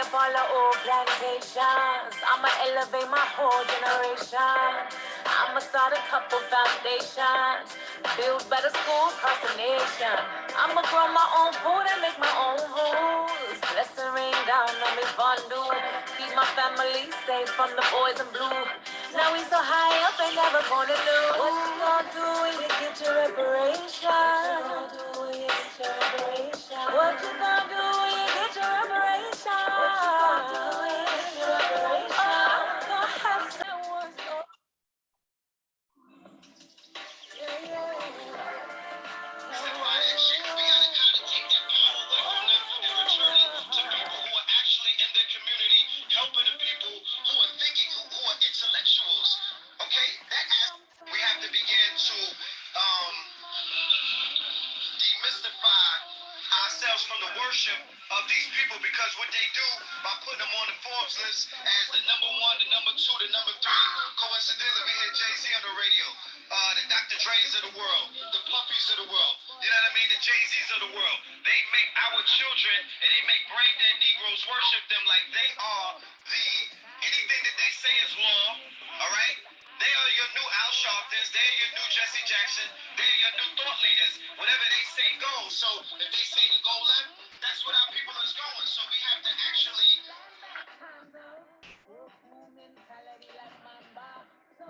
follow all plantations. I'ma elevate my whole generation. I'ma start a couple foundations. Build better schools across the nation. I'ma grow my own food and make my own rules. Blessing rain down on me fondue. Keep my family safe from the boys in blue. Now we so high up, ain't never gonna lose. What you gonna do when you get your reparations? What you gonna do when you get your reparations? What you gonna do when you get your reparations? I'm gonna have someone so. Yeah, yeah. From the worship of these people, because what they do by putting them on the Forbes list as the number one, the number two, the number three. Coincidentally, we hear Jay-Z on the radio, the Dr. Dre's of the world, the Puppies of the world, you know what I mean, the Jay-Z's of the world. They make our children and they make brain dead Negroes worship them like they are anything that they say is law, all right? They are your new Al Sharptons. They're your new Jesse Jackson. They're your new thought leaders. Whatever they say goes. So if they say to go left, that's what our people is going. So we have to actually.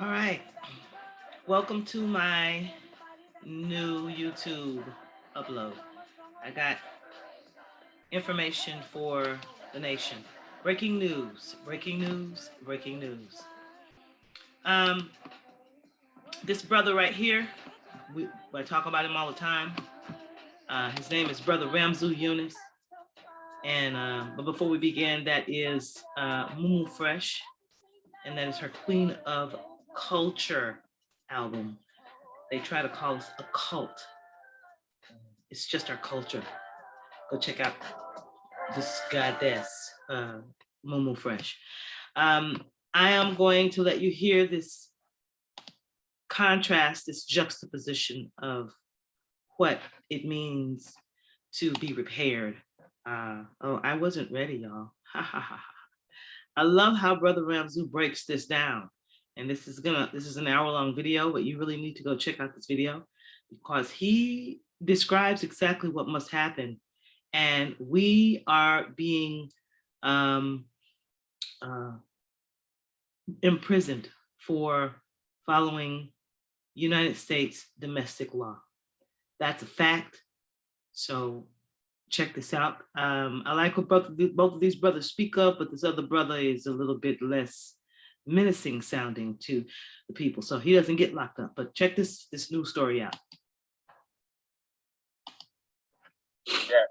All right. Welcome to my new YouTube upload. I got information for the nation. Breaking news, breaking news, breaking news. This brother right here, I talk about him all the time. His name is Brother Ramzu Yunus. And but before we begin, that is Mumu Fresh, and that is her Queen of Culture album. They try to call us a cult. It's just our culture. Go check out this goddess, Mumu Fresh. I am going to let you hear this contrast, this juxtaposition of what it means to be repaired. Oh, I wasn't ready, y'all. I love how Brother Ramzu breaks this down. And this is an hour-long video, but you really need to go check out this video because he describes exactly what must happen. And we are being imprisoned for following United States domestic law. That's a fact. So check this out. I like what both of these brothers speak of, but this other brother is a little bit less menacing sounding to the people. So he doesn't get locked up, but check this new story out. Yeah.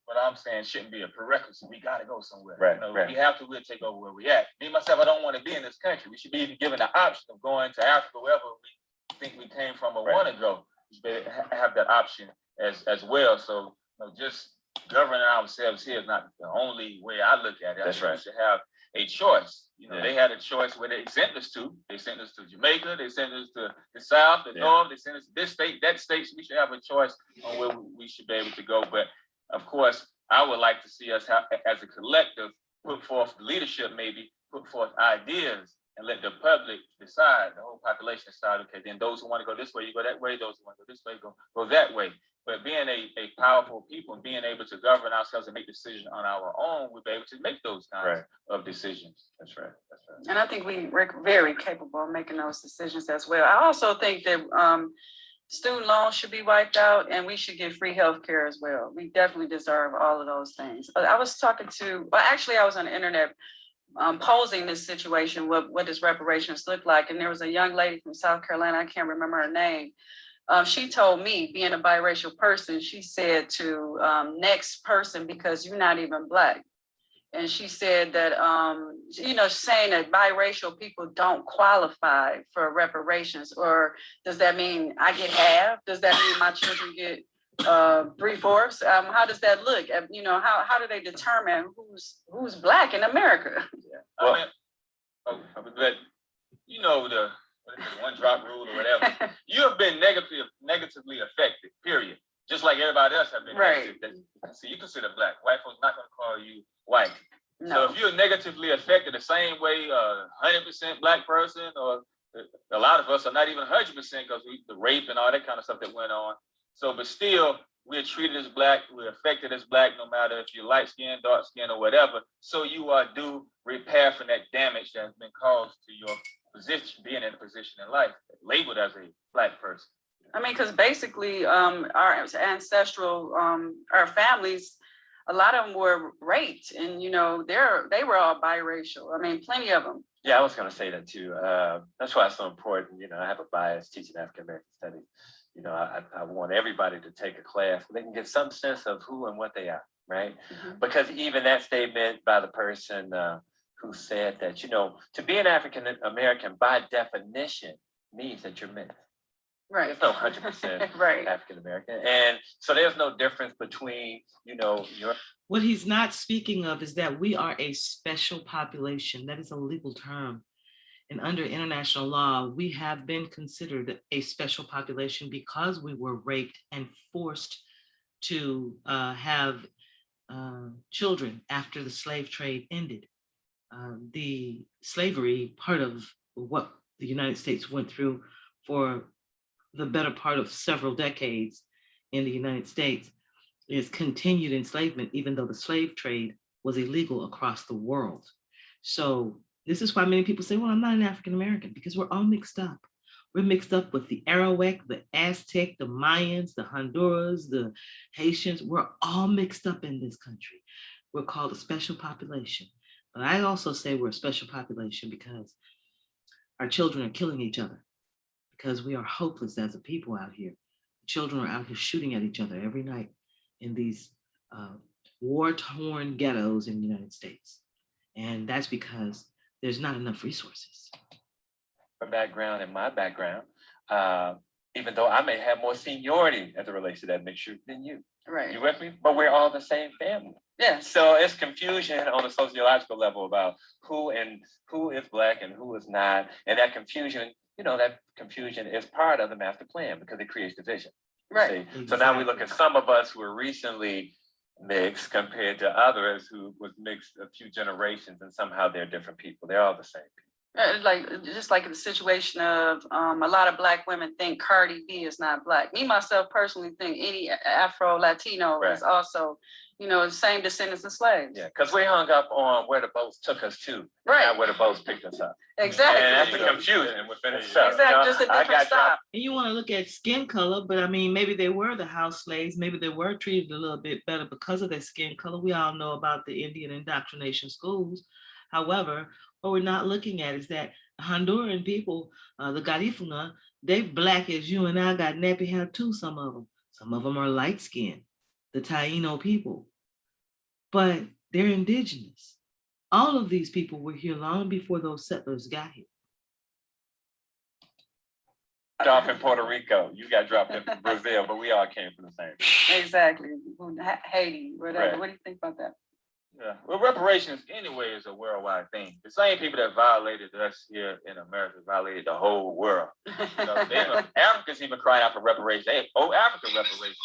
What I'm saying shouldn't be a prerequisite. We got to go somewhere. Right, you know, right. We have to. We'll take over where we at. Me myself, I don't want to be in this country. We should be given the option of going to Africa, wherever we think we came from or want to go. We should have that option as well. So just governing ourselves here is not the only way I look at it. That's right. We should have a choice. Yeah. They had a choice where they sent us to. They sent us to Jamaica. They sent us to the South, the North. They sent us to this state, that state. So we should have a choice on where we should be able to go. But of course, I would like to see us as a collective put forth leadership, maybe put forth ideas and let the public decide, the whole population decide, okay, then those who want to go this way, you go that way, those who want to go this way, go that way. But being a powerful people and being able to govern ourselves and make decisions on our own, we'll be able to make those kinds of decisions. That's right. That's right. And I think we're very capable of making those decisions as well. I also think that student loans should be wiped out and we should get free health care as well. We definitely deserve all of those things. I was talking to, well, actually I was on the internet posing this situation, what does reparations look like? And there was a young lady from South Carolina, I can't remember her name. She told me, being a biracial person, she said to next person, because you're not even Black. And she said that, saying that biracial people don't qualify for reparations, or does that mean I get half? Does that mean my children get 3/4? How does that look? How do they determine who's Black in America? Yeah. But the one drop rule or whatever, you have been negatively affected, period. Just like everybody else have been. Right. See, you consider Black. White folks not going to call you white. negatively affected the same way 100% Black person, or a lot of us are not even 100% because the rape and all that kind of stuff that went on. So, but still, we're treated as Black, we're affected as Black, no matter if you're light skinned, dark skinned, or whatever. So you are due repair from that damage that has been caused to your position, being in a position in life, labeled as a Black person. I mean, because basically, our ancestral, our families, a lot of them were raped, and they were all biracial. I mean, plenty of them. Yeah, I was going to say that too. That's why it's so important. I have a bias teaching African American studies. I want everybody to take a class where they can get some sense of who and what they are, right? Mm-hmm. Because even that statement by the person who said that, to be an African American by definition means that you're mixed. Right. There's no 100% right. African American. And so there's no difference between, your. What he's not speaking of is that we are a special population. That is a legal term. And under international law, we have been considered a special population because we were raped and forced to have children after the slave trade ended. The slavery part of what the United States went through for the better part of several decades in the United States is continued enslavement, even though the slave trade was illegal across the world. So this is why many people say, well, I'm not an African American, because we're all mixed up. We're mixed up with the Arawak, the Aztec, the Mayans, the Honduras, the Haitians. We're all mixed up in this country. We're called a special population. But I also say we're a special population because our children are killing each other, because we are hopeless as a people out here. Children are out here shooting at each other every night in these war-torn ghettos in the United States. And that's because there's not enough resources. My background and my background, even though I may have more seniority as it relates to that mixture than you. Right. You with me? But we're all the same family. Yeah. So it's confusion on a sociological level about who is Black and who is not. And that confusion, that confusion is part of the master plan because it creates division. Right. Exactly. So now we look at some of us who are recently mixed compared to others who was mixed a few generations, and somehow they're different people. They're all the same people. Just like the situation of a lot of Black women think Cardi B is not Black. Me, myself, personally think any Afro-Latino is also, the same descendants of slaves. Yeah, because we hung up on where the boats took us to, right? Not where the boats picked us up. Exactly. And that's the confusion within itself. Exactly, just a different stop. And you want to look at skin color, but I mean, maybe they were the house slaves. Maybe they were treated a little bit better because of their skin color. We all know about the Indian indoctrination schools. However, what we're not looking at is that Honduran people, the Garifuna, they Black as you and I, got nappy hair too, some of them. Some of them are light skinned, the Taino people, but they're indigenous. All of these people were here long before those settlers got here. Off in Puerto Rico, you got dropped in Brazil, but we all came from the same. Exactly. Haiti, whatever. Right. What do you think about that? Yeah, well, reparations anyway is a worldwide thing. The same people that violated us here in America violated the whole world. Africans even crying out for reparations. They owe Africa reparations.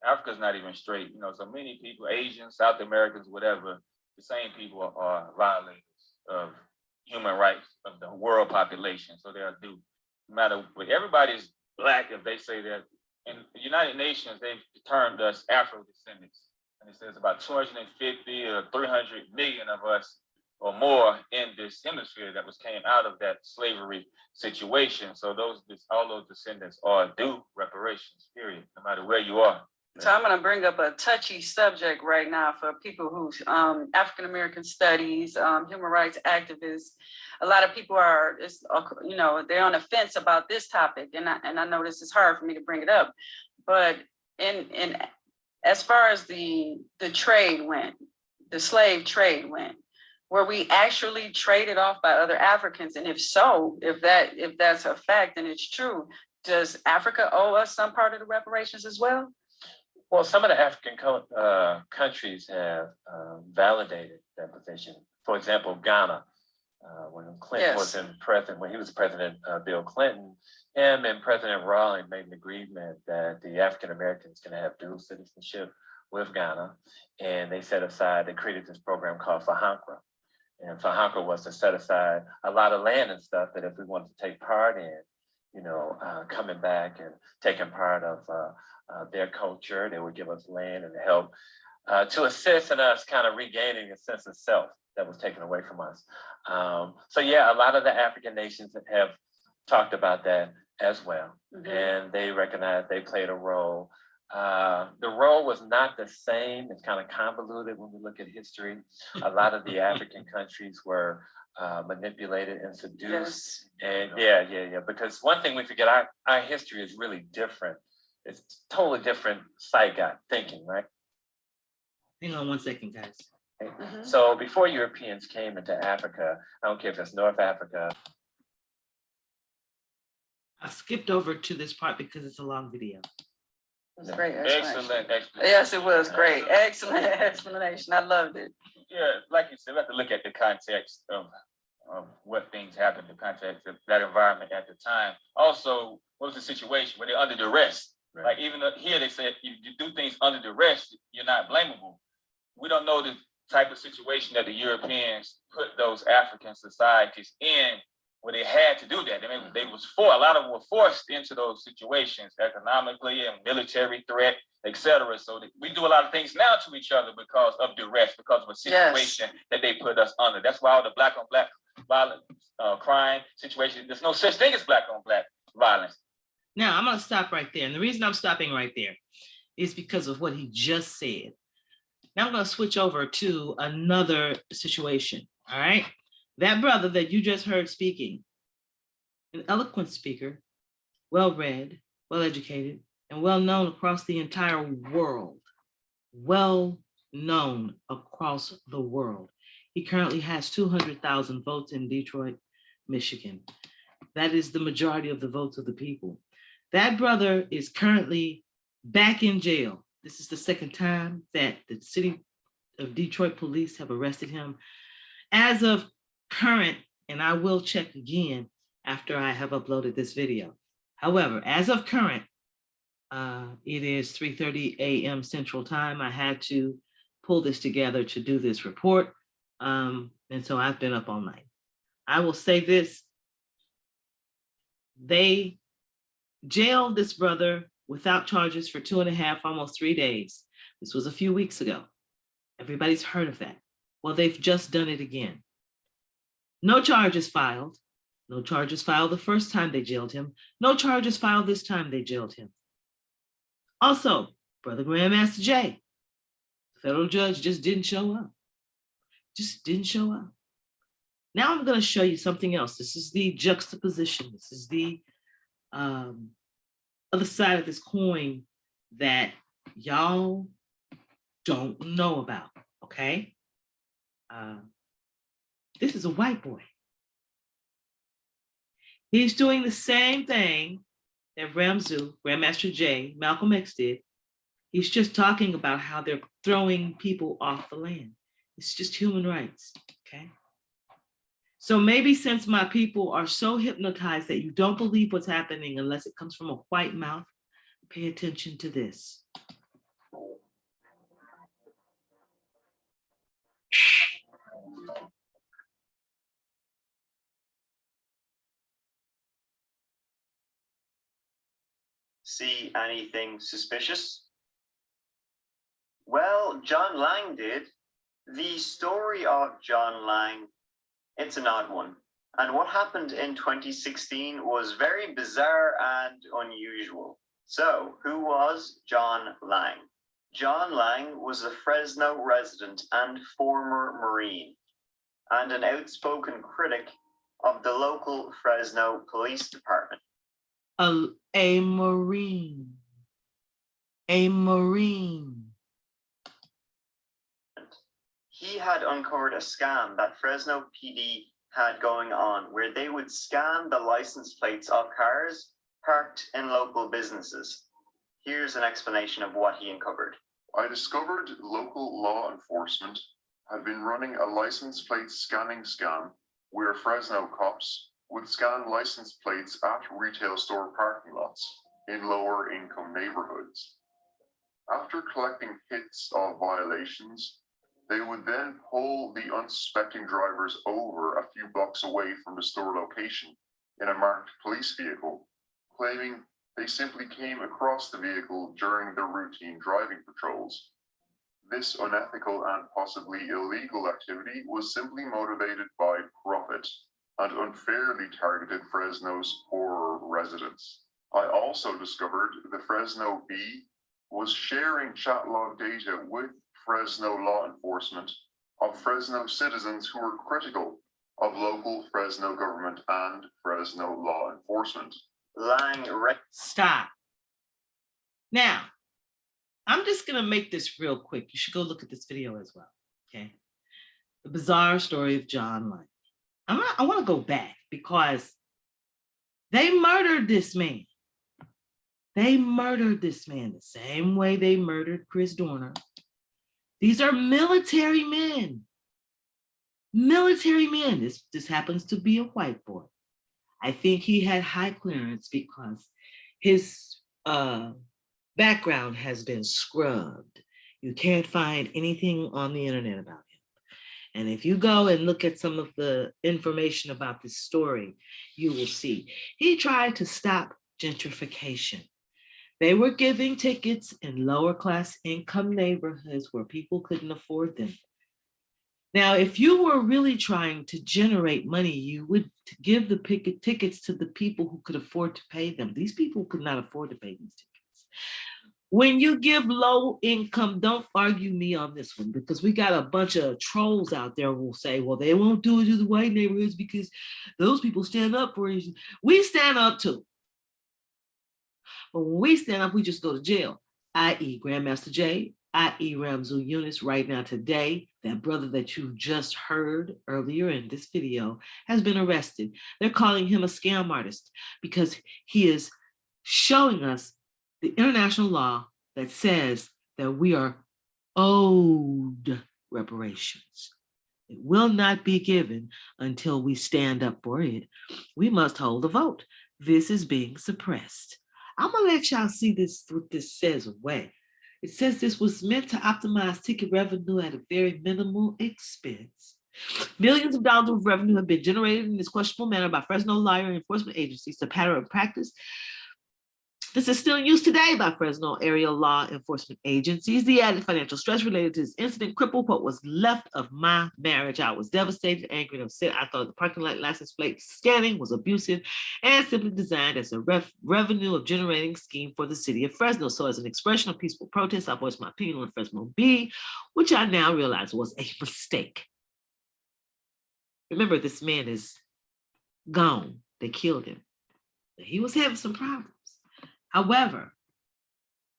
Africa's not even straight. So many people, Asians, South Americans, whatever, the same people are violators of human rights of the world population. So they are due. No matter what, everybody's Black if they say that. In the United Nations, they've termed us Afro-descendants. And it says about 250 or 300 million of us or more in this hemisphere that came out of that slavery situation. So all those descendants are due reparations, period, no matter where you are. So I'm going to bring up a touchy subject right now for people who African-American studies, human rights activists. A lot of people are, they're on the fence about this topic. And I know this is hard for me to bring it up, but in as far as the trade went, the slave trade went, were we actually traded off by other Africans? And if so, if that's a fact and it's true, does Africa owe us some part of the reparations as well? Well, some of the African countries have validated that position. For example, Ghana, when Clinton was when he was president, Bill Clinton, him and President Rawlings made an agreement that the African Americans can have dual citizenship with Ghana, and they created this program called FAHANCRA. And Fahanka was to set aside a lot of land and stuff that if we wanted to take part in, coming back and taking part of their culture, they would give us land and help to assist in us kind of regaining a sense of self that was taken away from us. So yeah, a lot of the African nations have talked about that as well. And they recognize they played a role. The role was not the same. It's kind of convoluted when we look at history. A lot of the African countries were manipulated and seduced. And yeah. Because one thing we forget, our history is really different. It's totally different psychic thinking, right? Hang on one second, guys. So before Europeans came into Africa, I don't care if it's North Africa. I skipped over to this part because it's a long video. It was great. Excellent explanation. Yes, it was great. Excellent explanation. I loved it. Yeah, like you said, we have to look at the context of what things happened, the context of that environment at the time. Also, what was the situation? Were they under duress? Right. Like even here they said, you do things under duress, you're not blamable. We don't know the type of situation that the Europeans put those African societies in where they had to do that. I mean, a lot of them were forced into those situations economically and military threat, etc. So we do a lot of things now to each other because of duress, because of a situation that they put us under. That's why all the black on black violence, crime situation, there's no such thing as black on black violence. Now I'm gonna stop right there. And the reason I'm stopping right there is because of what he just said. Now I'm gonna switch over to another situation, all right? That brother that you just heard speaking, an eloquent speaker, well-read, well-educated, and well-known across the entire world. Well-known across the world. He currently has 200,000 votes in Detroit, Michigan. That is the majority of the votes of the people. That brother is currently back in jail. This is the second time that the city of Detroit police have arrested him. As of current, and I will check again after I have uploaded this video. However, as of current, it is 3:30 a.m. Central Time. I had to pull this together to do this report. And so I've been up all night. I will say this. They jailed this brother without charges for 2.5, almost 3 days. This was a few weeks ago. Everybody's heard of that. Well, they've just done it again. No charges filed. No charges filed the first time they jailed him. No charges filed this time they jailed him. Also, Brother Grandmaster Jay, the federal judge just didn't show up. Just didn't show up. Now I'm going to show you something else. This is the juxtaposition. This is the other side of this coin that y'all don't know about, okay? This is a white boy. He's doing the same thing that Ramzu, Grandmaster Jay, Malcolm X did. He's just talking about how they're throwing people off the land. It's just human rights, okay? So maybe since my people are so hypnotized that you don't believe what's happening unless it comes from a white mouth, pay attention to this. See anything suspicious? Well, John Lang did. The story of John Lang, it's an odd one. And what happened in 2016 was very bizarre and unusual. So, who was John Lang? John Lang was a Fresno resident and former Marine, and an outspoken critic of the local Fresno Police Department. A Marine. A Marine. He had uncovered a scam that Fresno PD had going on where they would scan the license plates of cars parked in local businesses. Here's an explanation of what he uncovered. I discovered local law enforcement had been running a license plate scanning scam where Fresno cops would scan license plates at retail store parking lots in lower income neighborhoods. After collecting hits of violations, They would then pull the unsuspecting drivers over a few blocks away from the store location in a marked police vehicle, claiming they simply came across the vehicle during their routine driving patrols. This unethical and possibly illegal activity was simply motivated by profit and unfairly targeted Fresno's poorer residents. I also discovered the Fresno Bee was sharing chat log data with Fresno law enforcement of Fresno citizens who were critical of local Fresno government and Fresno law enforcement. Stop. Now, I'm just going to make this real quick. You should go look at this video as well. Okay. The bizarre story of John Lang. I want to go back because they murdered this man. They murdered this man the same way they murdered Chris Dorner. These are military men. Military men. This happens to be a white boy. I think he had high clearance because his background has been scrubbed. You can't find anything on the internet about him. And if you go and look at some of the information about this story, you will see he tried to stop gentrification. They were giving tickets in lower class income neighborhoods where people couldn't afford them. Now, if you were really trying to generate money, you would give the tickets to the people who could afford to pay them. These people could not afford to pay these tickets. When you give low income, don't argue me on this one, because we got a bunch of trolls out there who will say, well, they won't do it to the white neighborhoods because those people stand up for it. We stand up too. But when we stand up, we just go to jail, i.e. Grandmaster Jay, i.e. Ramzu Yunus. Right now today, that brother that you just heard earlier in this video has been arrested. They're calling him a scam artist because he is showing us the international law that says that we are owed reparations. It will not be given until we stand up for it. We must hold a vote. This is being suppressed. I'm gonna let y'all see this, what this says away. It says this was meant to optimize ticket revenue at a very minimal expense. Millions of dollars of revenue have been generated in this questionable manner by Fresno law enforcement agencies. The pattern of practice. This is still in use today by Fresno area law enforcement agencies. The added financial stress related to this incident crippled what was left of my marriage. I was devastated, angry, and upset. I thought the parking lot license plate scanning was abusive and simply designed as a revenue of generating scheme for the city of Fresno. So as an expression of peaceful protest, I voiced my opinion on Fresno B, which I now realize was a mistake. Remember, this man is gone. They killed him. He was having some problems. However,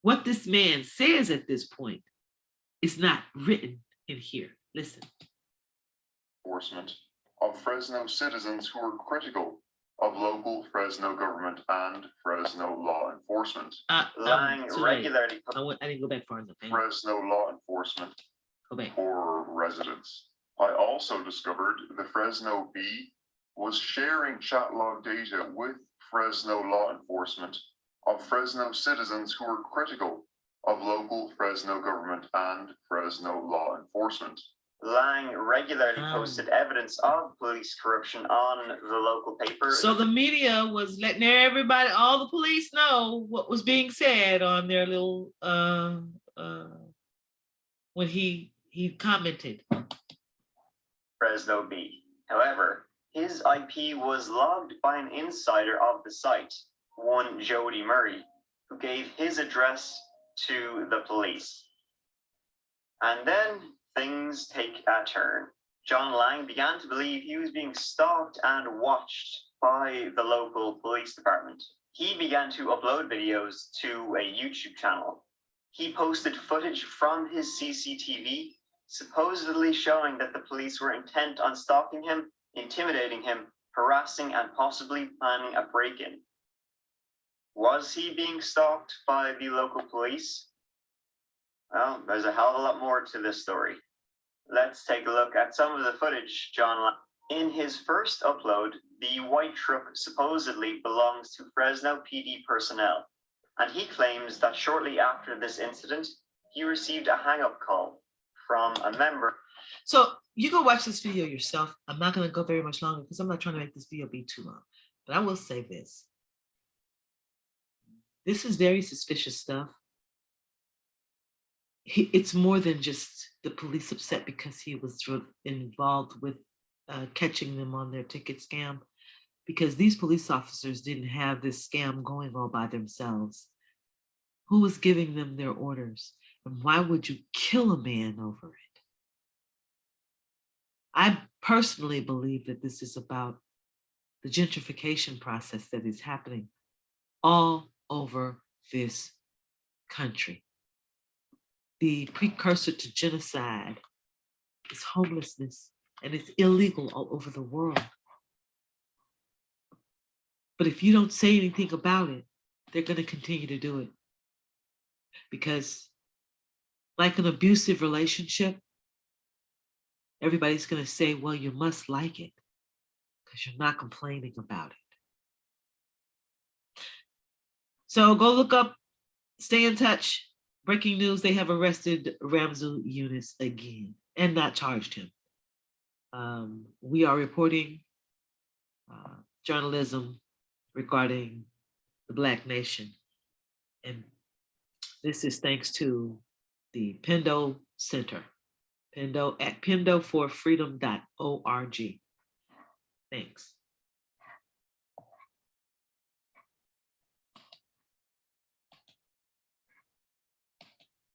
what this man says at this point is not written in here. Listen. Enforcement of Fresno citizens who were critical of local Fresno government and Fresno law enforcement. Lying regularly. I didn't go back far enough. Fresno law enforcement for residents. I also discovered the Fresno Bee was sharing chat log data with Fresno law enforcement of Fresno citizens who were critical of local Fresno government and Fresno law enforcement. Lang regularly posted evidence of police corruption on the local paper. So the media was letting everybody, all the police, know what was being said on their little when he commented. Fresno Bee. However, his IP was logged by an insider of the site, one Jody Murray, who gave his address to the police. And then things take a turn. John Lang began to believe he was being stalked and watched by the local police department. He began to upload videos to a YouTube channel. He posted footage from his CCTV, supposedly showing that the police were intent on stalking him, intimidating him, harassing, and possibly planning a break-in. Was he being stalked by the local police? Well, there's a hell of a lot more to this story. Let's take a look at some of the footage John Lang. In his first upload, the white truck supposedly belongs to Fresno PD personnel, and he claims that shortly after this incident, he received a hang-up call from a member So you go watch this video yourself. I'm not going to go very much longer because I'm not trying to make this video be too long. But I will say this. This is very suspicious stuff. It's more than just the police upset because he was involved with catching them on their ticket scam. Because these police officers didn't have this scam going all by themselves. Who was giving them their orders? And why would you kill a man over it? I personally believe that this is about the gentrification process that is happening all over this country. The precursor to genocide is homelessness, and it's illegal all over the world. But if you don't say anything about it, they're going to continue to do it. Because like an abusive relationship, everybody's going to say, well, you must like it because you're not complaining about it. So go look up, stay in touch. Breaking news, they have arrested Ramzu Yunus again and not charged him. We are reporting journalism regarding the Black nation. And this is thanks to the Pendo Center, Pendo at pendoforfreedom.org. Thanks.